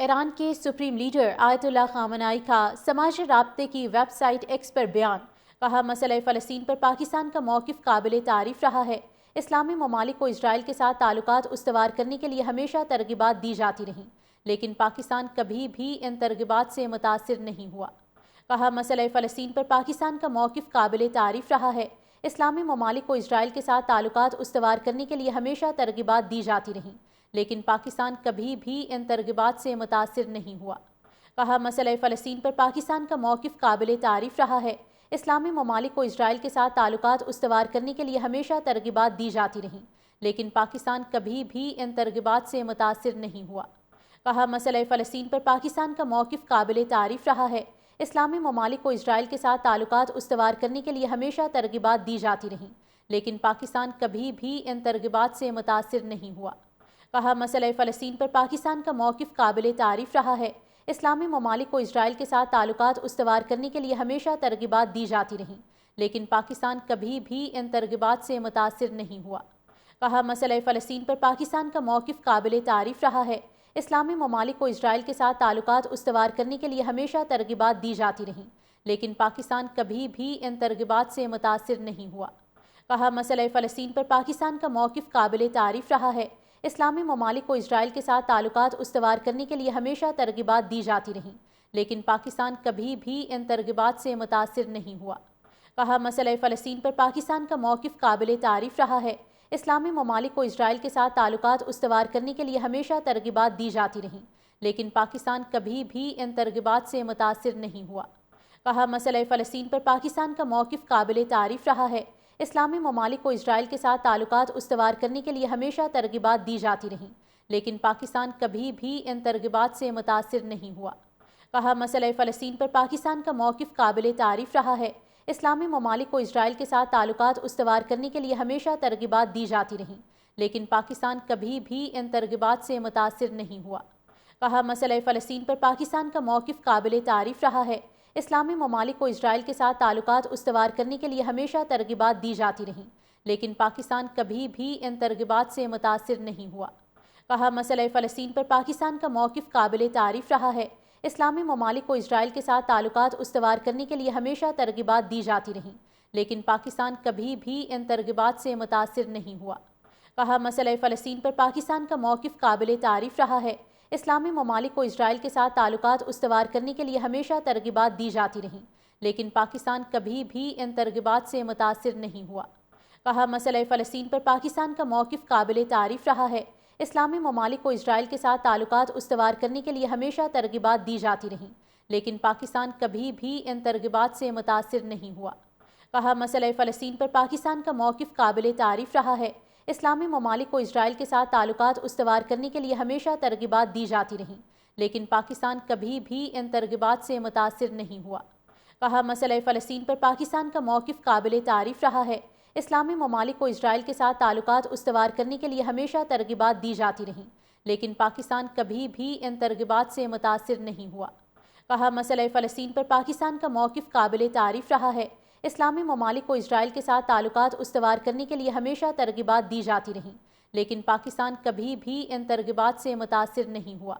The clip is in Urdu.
ایران کے سپریم لیڈر آیت اللہ خامنائی کا سماجی رابطے کی ویب سائٹ ایکس پر بیان، کہا مسئلہ فلسطین پر پاکستان کا موقف قابل تعریف رہا ہے۔ اسلامی ممالک کو اسرائیل کے ساتھ تعلقات استوار کرنے کے لیے ہمیشہ ترغیبات دی جاتی رہیں، لیکن پاکستان کبھی بھی ان ترغیبات سے متاثر نہیں ہوا۔ کہا مسئلہ فلسطین پر پاکستان کا موقف قابل تعریف رہا ہے۔ اسلامی ممالک کو اسرائیل کے ساتھ تعلقات استوار کرنے کے لیے ہمیشہ ترغیبات دی جاتی رہیں، لیکن پاکستان کبھی بھی ان ترغیبات سے متاثر نہیں ہوا۔ کہا مسئلہ فلسطین پر پاکستان کا موقف قابل تعریف رہا ہے۔ اسلامی ممالک کو اسرائیل کے ساتھ تعلقات استوار کرنے کے لیے ہمیشہ ترغیبات دی جاتی رہیں، لیکن پاکستان کبھی بھی ان ترغیبات سے متاثر نہیں ہوا۔ کہا مسئلہ فلسطین پر پاکستان کا موقف قابل تعریف رہا ہے۔ اسلامی ممالک کو اسرائیل کے ساتھ تعلقات استوار کرنے کے لیے ہمیشہ ترغیبات دی جاتی رہیں، لیکن پاکستان کبھی بھی ان ترغیبات سے متاثر نہیں ہوا۔ کہا مسئلہ فلسطین پر پاکستان کا موقف قابل تعریف رہا ہے۔ اسلامی ممالک کو اسرائیل کے ساتھ تعلقات استوار کرنے کے لیے ہمیشہ ترغیبات دی جاتی رہیں، لیکن پاکستان کبھی بھی ان ترغیبات سے متاثر نہیں ہوا۔ کہا مسئلہ فلسطین پر پاکستان کا موقف قابل تعریف رہا ہے۔ اسلامی ممالک کو اسرائیل کے ساتھ تعلقات استوار کرنے کے لیے ہمیشہ ترغیبات دی جاتی رہیں، لیکن پاکستان کبھی بھی ان ترغیبات سے متاثر نہیں ہوا۔ کہا مسئلہ فلسطین پر پاکستان کا موقف قابل تعریف رہا ہے۔ اسلامی ممالک کو اسرائیل کے ساتھ تعلقات استوار کرنے کے لیے ہمیشہ ترغیبات دی جاتی رہیں، لیکن پاکستان کبھی بھی ان ترغیبات سے متاثر نہیں ہوا۔ کہا مسئلہ فلسطین پر پاکستان کا موقف قابل تعریف رہا ہے۔ اسلامی ممالک کو اسرائیل کے ساتھ تعلقات استوار کرنے کے لیے ہمیشہ ترغیبات دی جاتی رہیں، لیکن پاکستان کبھی بھی ان ترغیبات سے متاثر نہیں ہوا۔ کہا مسئلہ فلسطین پر پاکستان کا موقف قابل تعریف رہا ہے۔ اسلامی ممالک کو اسرائیل کے ساتھ تعلقات استوار کرنے کے لیے ہمیشہ ترغیبات دی جاتی رہیں، لیکن پاکستان کبھی بھی ان ترغیبات سے متاثر نہیں ہوا۔ کہا مسئلہ فلسطین پر پاکستان کا موقف قابل تعریف رہا ہے۔ اسلامی ممالک کو اسرائیل کے ساتھ تعلقات استوار کرنے کے لیے ہمیشہ ترغیبات دی جاتی رہیں، لیکن پاکستان کبھی بھی ان ترغیبات سے متاثر نہیں ہوا۔ کہا مسئلہ فلسطین پر پاکستان کا موقف قابل تعریف رہا ہے۔ اسلامی ممالک کو اسرائیل کے ساتھ تعلقات استوار کرنے کے لیے ہمیشہ ترغیبات دی جاتی رہیں، لیکن پاکستان کبھی بھی ان ترغیبات سے متاثر نہیں ہوا۔ کہا مسئلہ فلسطین پر پاکستان کا موقف قابل تعریف رہا ہے۔ اسلامی ممالک کو اسرائیل کے ساتھ تعلقات استوار کرنے کے لیے ہمیشہ ترغیبات دی جاتی رہیں، لیکن پاکستان کبھی بھی ان ترغیبات سے متاثر نہیں ہوا۔ کہا مسئلہ فلسطین پر پاکستان کا موقف قابل تعریف رہا ہے۔ اسلامی ممالک کو اسرائیل کے ساتھ تعلقات استوار کرنے کے لیے ہمیشہ ترغیبات دی جاتی رہیں، لیکن پاکستان کبھی بھی ان ترغیبات سے متاثر نہیں ہوا۔ کہا مسئلہ فلسطین پر پاکستان کا موقف قابل تعریف رہا ہے۔ اسلامی ممالک کو اسرائیل کے ساتھ تعلقات استوار کرنے کے لیے ہمیشہ ترغیبات دی جاتی رہیں، لیکن پاکستان کبھی بھی ان ترغیبات سے متاثر نہیں ہوا۔ کہا مسئلہ فلسطین پر پاکستان کا موقف قابل تعریف رہا ہے۔ اسلامی ممالک کو اسرائیل کے ساتھ تعلقات استوار کرنے کے لیے ہمیشہ ترغیبات دی جاتی رہیں، لیکن پاکستان کبھی بھی ان ترغیبات سے متاثر نہیں ہوا۔ کہا مسئلہ فلسطین پر پاکستان کا موقف قابل تعریف رہا ہے۔ اسلامی ممالک کو اسرائیل کے ساتھ تعلقات استوار کرنے کے لیے ہمیشہ ترغیبات دی جاتی رہیں، لیکن پاکستان کبھی بھی ان ترغیبات سے متاثر نہیں ہوا۔ کہا مسئلہ فلسطین پر پاکستان کا موقف قابل تعریف رہا ہے۔ اسلامی ممالک کو اسرائیل کے ساتھ تعلقات استوار کرنے کے لیے ہمیشہ ترغیبات دی جاتی رہیں، لیکن پاکستان کبھی بھی ان ترغیبات سے متاثر نہیں ہوا۔